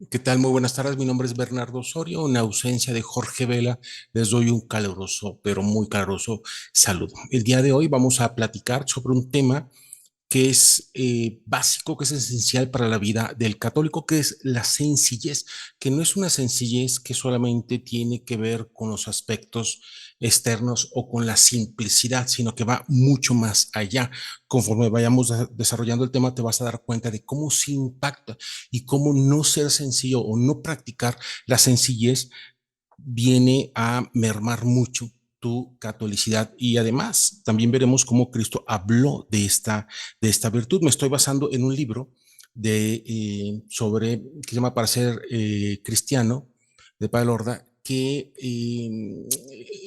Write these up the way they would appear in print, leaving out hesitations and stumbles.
¿Qué tal? Muy buenas tardes. Mi nombre es Bernardo Osorio. En ausencia de Jorge Vela, les doy un caluroso, pero muy caluroso saludo. El día de hoy vamos a platicar sobre un tema que es básico, que es esencial para la vida del católico, que es la sencillez, que no es una sencillez que solamente tiene que ver con los aspectos externos o con la simplicidad, sino que va mucho más allá. Conforme vayamos desarrollando el tema, te vas a dar cuenta de cómo se impacta y cómo no ser sencillo o no practicar la sencillez viene a mermar mucho tu catolicidad. Y además también veremos cómo Cristo habló de esta virtud. Me estoy basando en un libro que se llama Para ser cristiano, de Padre Lorda, que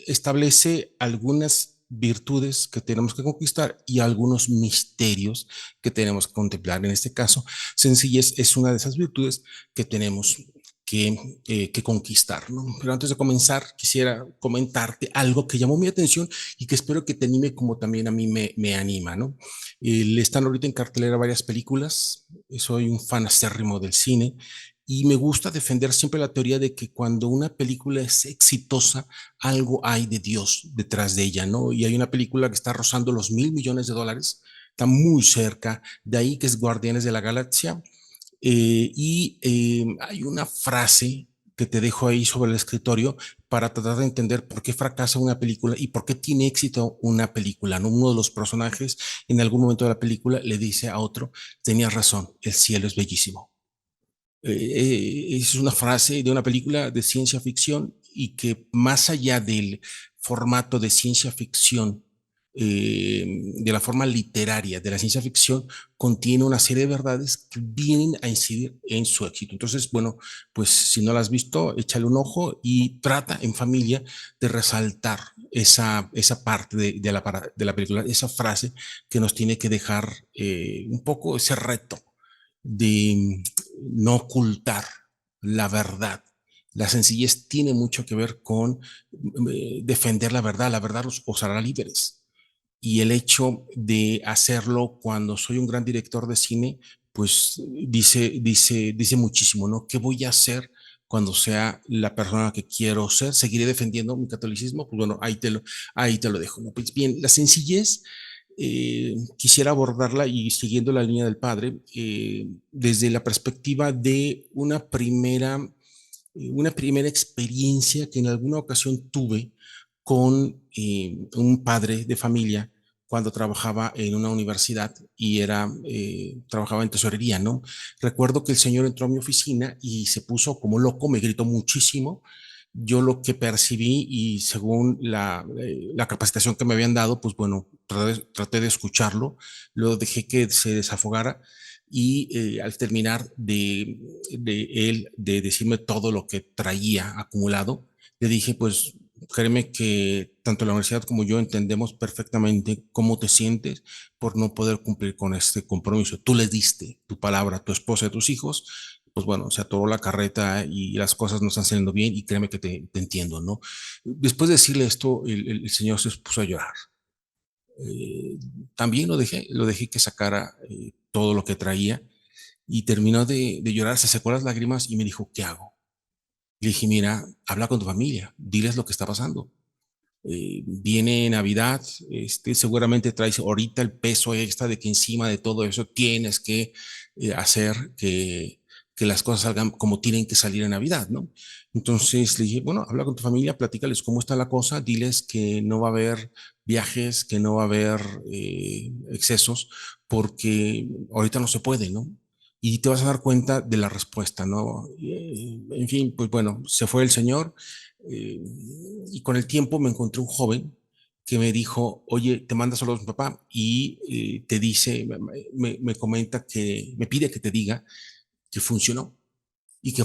establece algunas virtudes que tenemos que conquistar y algunos misterios que tenemos que contemplar. En este caso, sencillez es una de esas virtudes que tenemos que conquistar, ¿no? Pero antes de comenzar, quisiera comentarte algo que llamó mi atención y que espero que te anime como también a mí me anima, ¿no? Le están ahorita en cartelera varias películas, soy un fan acérrimo del cine y me gusta defender siempre la teoría de que cuando una película es exitosa, algo hay de Dios detrás de ella, ¿no? Y hay una película que está rozando los $1.000 millones, está muy cerca, de ahí que es Guardianes de la Galaxia, hay una frase que te dejo ahí sobre el escritorio para tratar de entender por qué fracasa una película y por qué tiene éxito una película, ¿no? Uno de los personajes en algún momento de la película le dice a otro, tenías razón, el cielo es bellísimo. Es una frase de una película de ciencia ficción y que más allá del formato de ciencia ficción, de la forma literaria de la ciencia ficción, contiene una serie de verdades que vienen a incidir en su éxito. Entonces, bueno, pues si no la has visto, échale un ojo y trata en familia de resaltar esa parte de la película, esa frase que nos tiene que dejar un poco ese reto de no ocultar la verdad. La sencillez tiene mucho que ver con defender la verdad os hará libres. Y el hecho de hacerlo cuando soy un gran director de cine, pues dice muchísimo, ¿no? ¿Qué voy a hacer cuando sea la persona que quiero ser? ¿Seguiré defendiendo mi catolicismo? Pues bueno, ahí te lo dejo, ¿no? Pues bien, la sencillez quisiera abordarla y siguiendo la línea del padre, desde la perspectiva de una primera experiencia que en alguna ocasión tuve con un padre de familia cuando trabajaba en una universidad y trabajaba en tesorería, ¿no? Recuerdo que el señor entró a mi oficina y se puso como loco, me gritó muchísimo. Yo lo que percibí y según la capacitación que me habían dado, pues bueno, traté de escucharlo, lo dejé que se desafogara y al terminar él de decirme todo lo que traía acumulado, le dije, pues créeme que tanto la universidad como yo entendemos perfectamente cómo te sientes por no poder cumplir con este compromiso. Tú le diste tu palabra a tu esposa y a tus hijos, pues bueno, se atoró la carreta y las cosas no están saliendo bien y créeme que te entiendo, ¿no? Después de decirle esto, el señor se puso a llorar. Eh, También lo dejé que sacara todo lo que traía y terminó de llorar, se secó las lágrimas y me dijo, ¿qué hago? Le dije, mira, habla con tu familia, diles lo que está pasando. Viene Navidad, seguramente traes ahorita el peso extra de que encima de todo eso tienes que hacer que las cosas salgan como tienen que salir en Navidad, ¿no? Entonces le dije, bueno, habla con tu familia, platícales cómo está la cosa, diles que no va a haber viajes, que no va a haber excesos, porque ahorita no se puede, ¿no? Y te vas a dar cuenta de la respuesta, ¿no? En fin, pues bueno, se fue el señor eh, y con el tiempo me encontré un joven que me dijo, oye, te manda saludos a mi papá y te dice, me comenta que, me pide que te diga que funcionó y que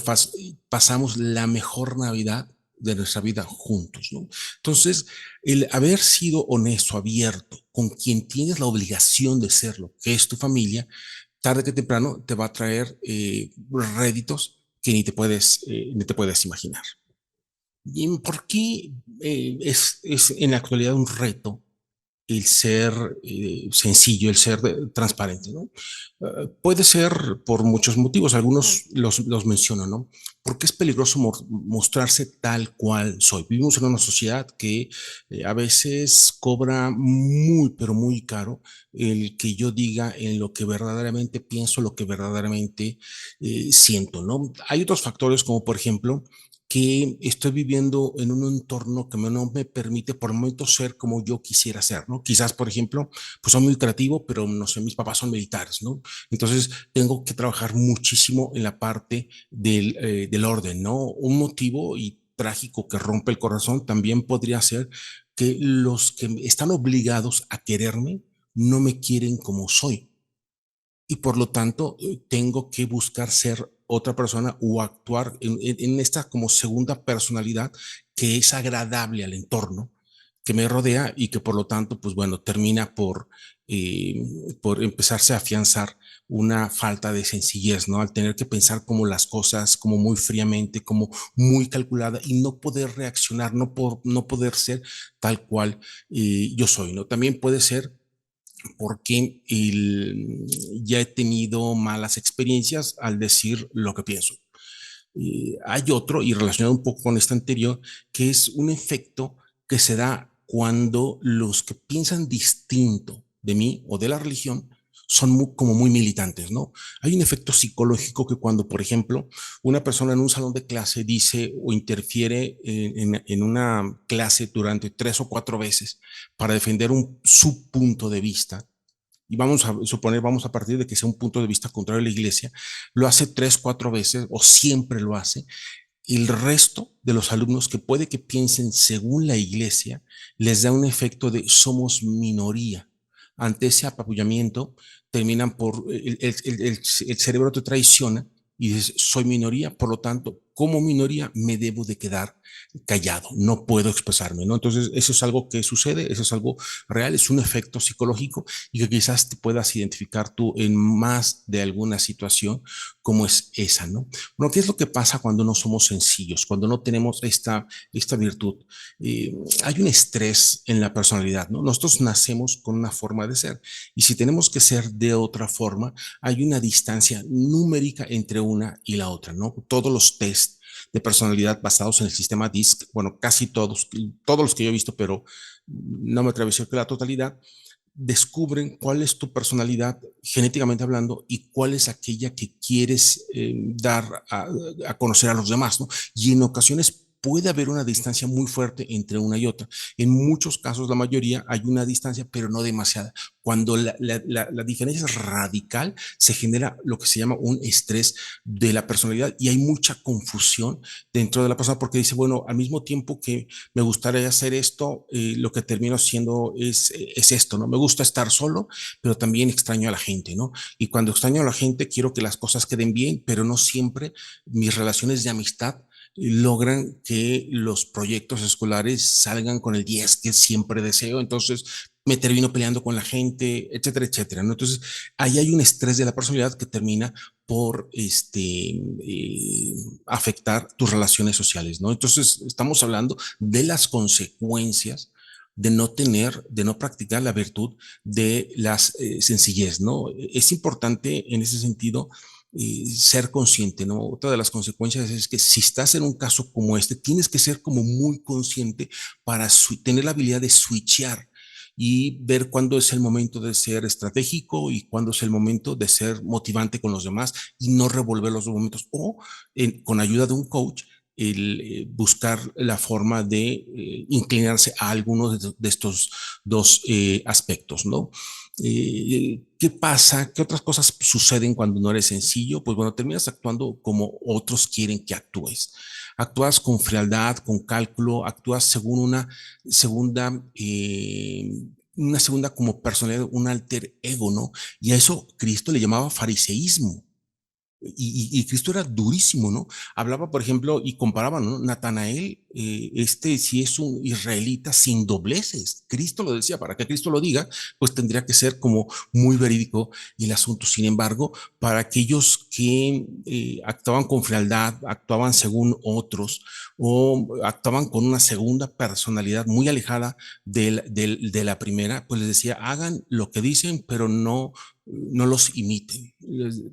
pasamos la mejor Navidad de nuestra vida juntos, ¿no? Entonces, el haber sido honesto, abierto, con quien tienes la obligación de serlo, que es tu familia, tarde que temprano te va a traer réditos que ni te puedes imaginar. ¿Y por qué es en la actualidad un reto el ser sencillo, el ser transparente, ¿no? Puede ser por muchos motivos, algunos los menciono, ¿no? Porque es peligroso mostrarse tal cual soy. Vivimos en una sociedad que a veces cobra muy, pero muy caro el que yo diga en lo que verdaderamente pienso, lo que verdaderamente siento, ¿no? Hay otros factores como por ejemplo que estoy viviendo en un entorno que no me permite por el momento ser como yo quisiera ser, ¿no? Quizás, por ejemplo, pues soy muy creativo, pero no sé, mis papás son militares, ¿no? Entonces tengo que trabajar muchísimo en la parte del orden, ¿no? Un motivo y trágico que rompe el corazón también podría ser que los que están obligados a quererme no me quieren como soy y por lo tanto tengo que buscar ser otra persona o actuar en esta como segunda personalidad que es agradable al entorno que me rodea y que por lo tanto, pues bueno, termina eh, por empezarse a afianzar una falta de sencillez, ¿no? Al tener que pensar como las cosas, como muy fríamente, como muy calculada y no poder reaccionar, no poder ser tal cual yo soy, ¿no? También puede ser porque ya he tenido malas experiencias al decir lo que pienso. Hay otro, y relacionado un poco con este anterior, que es un efecto que se da cuando los que piensan distinto de mí o de la religión son como muy militantes, ¿no? Hay un efecto psicológico que cuando, por ejemplo, una persona en un salón de clase dice o interfiere en una clase durante 3 o 4 veces para defender su punto de vista, y vamos a suponer, vamos a partir de que sea un punto de vista contrario a la iglesia, lo hace 3, 4 veces o siempre lo hace, el resto de los alumnos que puede que piensen según la iglesia, les da un efecto de somos minoría. Ante ese apabullamiento, terminan por, el cerebro te traiciona y dices, soy minoría, por lo tanto, como minoría me debo de quedar callado, no puedo expresarme, ¿no? Entonces, eso es algo que sucede, eso es algo real, es un efecto psicológico y que quizás te puedas identificar tú en más de alguna situación como es esa, ¿no? Bueno, ¿qué es lo que pasa cuando no somos sencillos, cuando no tenemos esta virtud? Eh, Hay un estrés en la personalidad, ¿no? Nosotros nacemos con una forma de ser y si tenemos que ser de otra forma, hay una distancia numérica entre una y la otra, ¿no? Todos los test de personalidad basados en el sistema DISC, bueno, casi todos los que yo he visto, pero no me atrevo a decir que la totalidad, descubren cuál es tu personalidad genéticamente hablando y cuál es aquella que quieres dar a conocer a los demás, ¿no? Y en ocasiones puede haber una distancia muy fuerte entre una y otra. En muchos casos, la mayoría, hay una distancia, pero no demasiada. Cuando la diferencia es radical, se genera lo que se llama un estrés de la personalidad y hay mucha confusión dentro de la persona porque dice, bueno, al mismo tiempo que me gustaría hacer esto, lo que termino haciendo es esto, ¿no? Me gusta estar solo, pero también extraño a la gente, ¿no? Y cuando extraño a la gente, quiero que las cosas queden bien, pero no siempre mis relaciones de amistad logran que los proyectos escolares salgan con el 10 que siempre deseo, entonces me termino peleando con la gente, etcétera, etcétera, ¿no? Entonces, ahí hay un estrés de la personalidad que termina por afectar tus relaciones sociales, ¿no? Entonces, estamos hablando de las consecuencias de no practicar la virtud de la sencillez, ¿no? Es importante en ese sentido ser consciente, ¿no? Otra de las consecuencias es que si estás en un caso como este, tienes que ser como muy consciente para tener la habilidad de switchear y ver cuándo es el momento de ser estratégico y cuándo es el momento de ser motivante con los demás y no revolver los momentos o con ayuda de un coach buscar la forma de inclinarse a alguno de estos dos aspectos, ¿no? ¿Qué pasa? ¿Qué otras cosas suceden cuando no eres sencillo? Pues bueno, terminas actuando como otros quieren que actúes. Actúas con frialdad, con cálculo, actúas según segunda, eh, una segunda como personalidad, un alter ego, ¿no? Y a eso Cristo le llamaba fariseísmo. y Cristo era durísimo, ¿no? Hablaba, por ejemplo, y comparaba, ¿no? Natanael, si es un israelita sin dobleces. Cristo lo decía, para que Cristo lo diga, pues tendría que ser como muy verídico el asunto. Sin embargo, para aquellos que actuaban con frialdad, actuaban según otros o actuaban con una segunda personalidad muy alejada de la primera, pues les decía, hagan lo que dicen, pero no los imiten.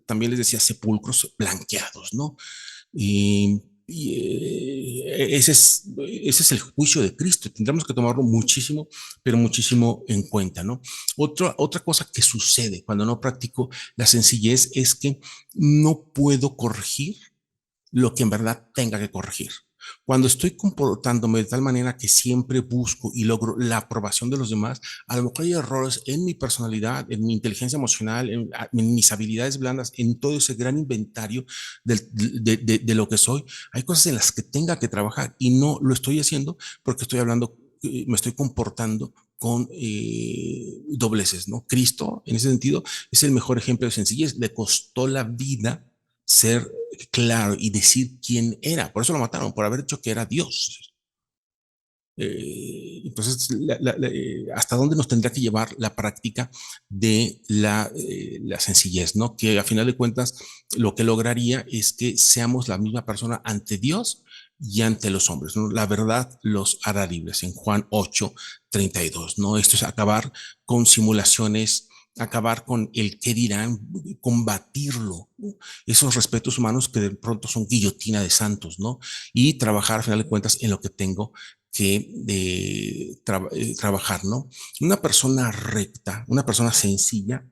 También les decía sepulcros blanqueados, ¿no? Ese es el juicio de Cristo. Tendremos que tomarlo muchísimo, pero muchísimo en cuenta, ¿no? Otra cosa que sucede cuando no practico la sencillez es que no puedo corregir lo que en verdad tenga que corregir. Cuando estoy comportándome de tal manera que siempre busco y logro la aprobación de los demás, a lo mejor hay errores en mi personalidad, en mi inteligencia emocional, en mis habilidades blandas, en todo ese gran inventario de lo que soy. Hay cosas en las que tenga que trabajar y no lo estoy haciendo porque estoy hablando, me estoy comportando con dobleces, ¿no? Cristo, en ese sentido, es el mejor ejemplo de sencillez. Le costó la vida ser claro y decir quién era. Por eso lo mataron, por haber dicho que era Dios. Entonces, ¿hasta dónde nos tendrá que llevar la práctica de la sencillez? ¿No? Que a final de cuentas lo que lograría es que seamos la misma persona ante Dios y ante los hombres, ¿no? La verdad los hará libres en Juan 8:32, ¿no? Esto es acabar con simulaciones, acabar con el qué dirán, combatirlo, ¿no? Esos respetos humanos que de pronto son guillotina de santos, ¿no? Y trabajar, a final de cuentas, en lo que tengo que trabajar, ¿no? Una persona recta, una persona sencilla,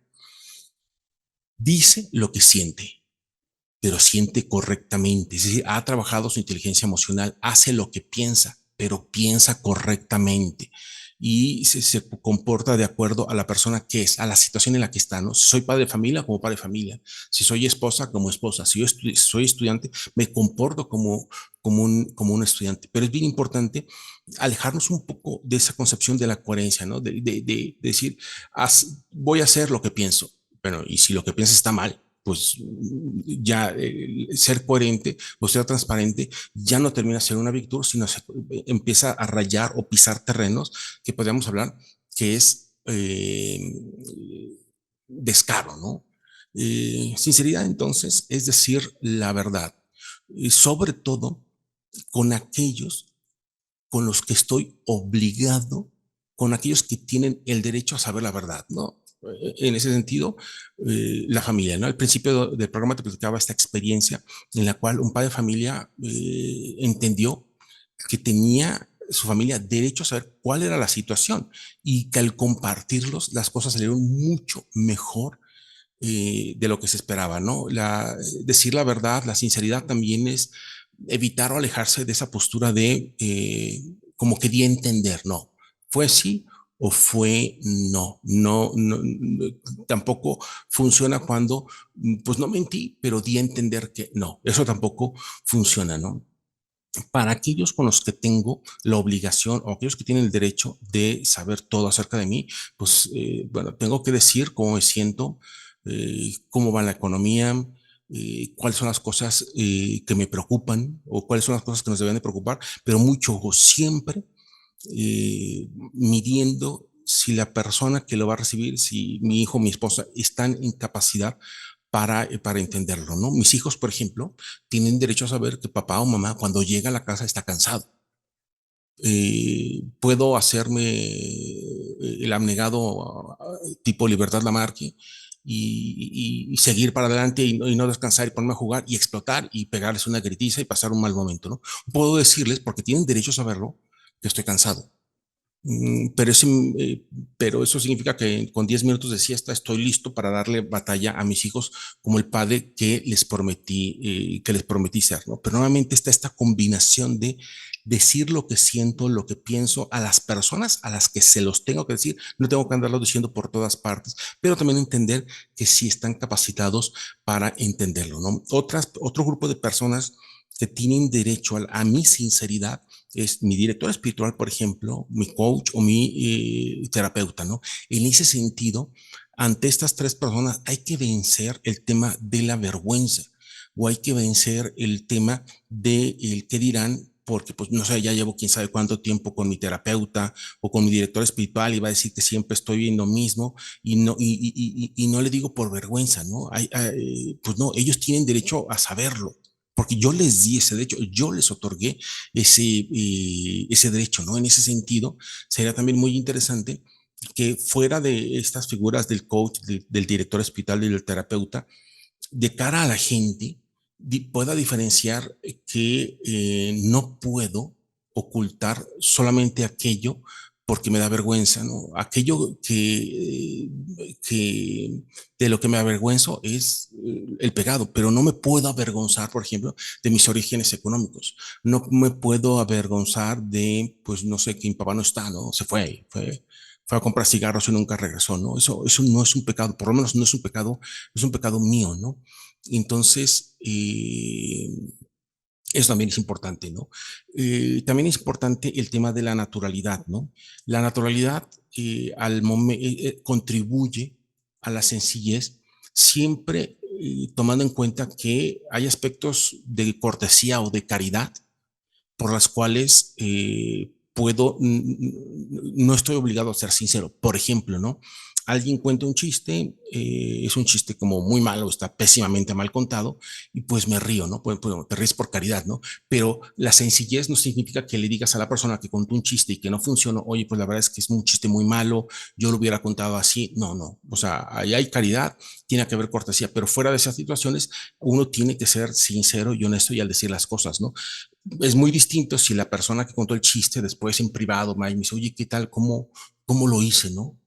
dice lo que siente, pero siente correctamente. Es decir, ha trabajado su inteligencia emocional, hace lo que piensa, pero piensa correctamente y se comporta de acuerdo a la persona que es, a la situación en la que está, ¿no? Si soy padre de familia, como padre de familia. Si soy esposa, como esposa. Si yo soy estudiante, me comporto como un estudiante. Pero es bien importante alejarnos un poco de esa concepción de la coherencia, ¿no? De decir, voy a hacer lo que pienso. Bueno, y si lo que piensas está mal, pues ya ser coherente o ser transparente ya no termina ser una virtud, sino se empieza a rayar o pisar terrenos que podríamos hablar que es descaro, ¿no? Sinceridad entonces es decir la verdad, y sobre todo con aquellos con los que estoy obligado, con aquellos que tienen el derecho a saber la verdad, ¿no? En ese sentido, la familia, ¿no? Al principio del programa te platicaba esta experiencia en la cual un padre de familia entendió que tenía su familia derecho a saber cuál era la situación y que al compartirlos las cosas salieron mucho mejor de lo que se esperaba, ¿no? Decir la verdad, la sinceridad también es evitar o alejarse de esa postura de como quería entender, no, fue sí o fue no, tampoco funciona cuando, pues no mentí, pero di a entender que no, eso tampoco funciona, ¿no? Para aquellos con los que tengo la obligación o aquellos que tienen el derecho de saber todo acerca de mí, pues bueno, tengo que decir cómo me siento, cómo va la economía, cuáles son las cosas que me preocupan o cuáles son las cosas que nos deben de preocupar, pero mucho ojo, siempre midiendo si la persona que lo va a recibir, si mi hijo, mi esposa, están en capacidad para entenderlo, ¿no? Mis hijos, por ejemplo, tienen derecho a saber que papá o mamá cuando llega a la casa está cansado. Puedo hacerme el abnegado tipo Libertad Lamarque y seguir para adelante y no descansar y ponerme a jugar y explotar y pegarles una gritiza y pasar un mal momento, ¿no? Puedo decirles, porque tienen derecho a saberlo, que estoy cansado. Pero eso significa que con 10 minutos de siesta estoy listo para darle batalla a mis hijos como el padre que les prometí ser, ¿no? Pero nuevamente está esta combinación de decir lo que siento, lo que pienso a las personas a las que se los tengo que decir, no tengo que andarlo diciendo por todas partes, pero también entender que sí están capacitados para entenderlo, ¿no? Otro grupo de personas que tienen derecho a mi sinceridad es mi director espiritual, por ejemplo, mi coach o mi terapeuta, ¿no? En ese sentido, ante estas tres personas hay que vencer el tema de la vergüenza. o hay que vencer el tema de el qué dirán, porque pues no sé, ya llevo quién sabe cuánto tiempo con mi terapeuta o con mi director espiritual y va a decir que siempre estoy bien lo mismo y no le digo por vergüenza, ¿no? Pues no, ellos tienen derecho a saberlo. Porque yo les di ese derecho, yo les otorgué ese derecho, ¿no? En ese sentido, sería también muy interesante que fuera de estas figuras del coach, del director espiritual y del terapeuta, de cara a la gente, pueda diferenciar que no puedo ocultar solamente aquello porque me da vergüenza, ¿no? Aquello que de lo que me avergüenzo es el pecado, pero no me puedo avergonzar, por ejemplo, de mis orígenes económicos. No me puedo avergonzar de, pues no sé, que mi papá no está, ¿no? Fue a comprar cigarros y nunca regresó, ¿no? Eso no es un pecado, por lo menos no es un pecado mío, ¿no? Entonces, eso también es importante, ¿no? También es importante el tema de la naturalidad, ¿no? La naturalidad contribuye a la sencillez, siempre tomando en cuenta que hay aspectos de cortesía o de caridad por las cuales no estoy obligado a ser sincero. Por ejemplo, ¿no? Alguien cuenta un chiste, es un chiste como muy malo, está pésimamente mal contado, y pues me río, ¿no? Pues te ríes por caridad, ¿no? Pero la sencillez no significa que le digas a la persona que contó un chiste y que no funcionó, oye, pues la verdad es que es un chiste muy malo, yo lo hubiera contado así. No, no. O sea, ahí hay caridad, tiene que haber cortesía, pero fuera de esas situaciones, uno tiene que ser sincero y honesto y al decir las cosas, ¿no? Es muy distinto si la persona que contó el chiste después en privado me dice, oye, ¿qué tal? ¿Cómo lo hice? ¿No?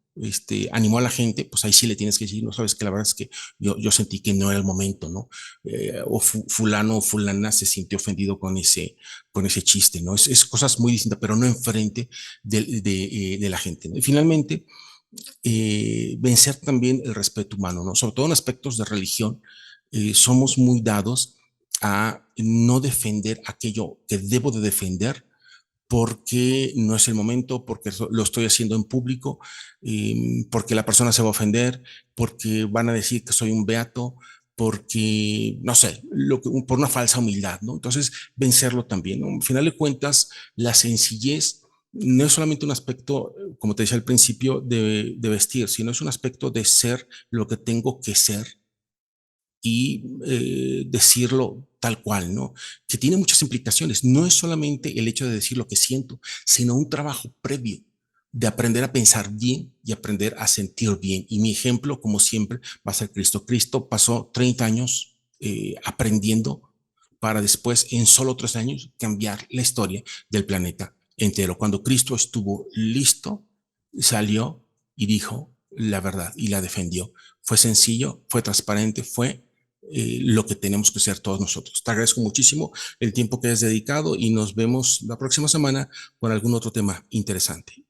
Animó a la gente, pues ahí sí le tienes que decir, no sabes que la verdad es que yo sentí que no era el momento, ¿no? Fulano o fulana se sintió ofendido con ese chiste, ¿no? Es cosas muy distintas, pero no enfrente de la gente, ¿no? Y finalmente, vencer también el respeto humano, ¿no? Sobre todo en aspectos de religión, somos muy dados a no defender aquello que debo de defender porque no es el momento, porque lo estoy haciendo en público, porque la persona se va a ofender, porque van a decir que soy un beato, porque, no sé, por una falsa humildad, ¿no? Entonces, vencerlo también, ¿no? Al final de cuentas, la sencillez no es solamente un aspecto, como te decía al principio, de vestir, sino es un aspecto de ser lo que tengo que ser y decirlo tal cual, ¿no? Que tiene muchas implicaciones. No es solamente el hecho de decir lo que siento, sino un trabajo previo de aprender a pensar bien y aprender a sentir bien. Y mi ejemplo, como siempre, va a ser Cristo. Cristo pasó 30 años aprendiendo para después, en solo 3 años, cambiar la historia del planeta entero. Cuando Cristo estuvo listo, salió y dijo la verdad y la defendió. Fue sencillo, fue transparente, fue lo que tenemos que ser todos nosotros. Te agradezco muchísimo el tiempo que has dedicado y nos vemos la próxima semana con algún otro tema interesante.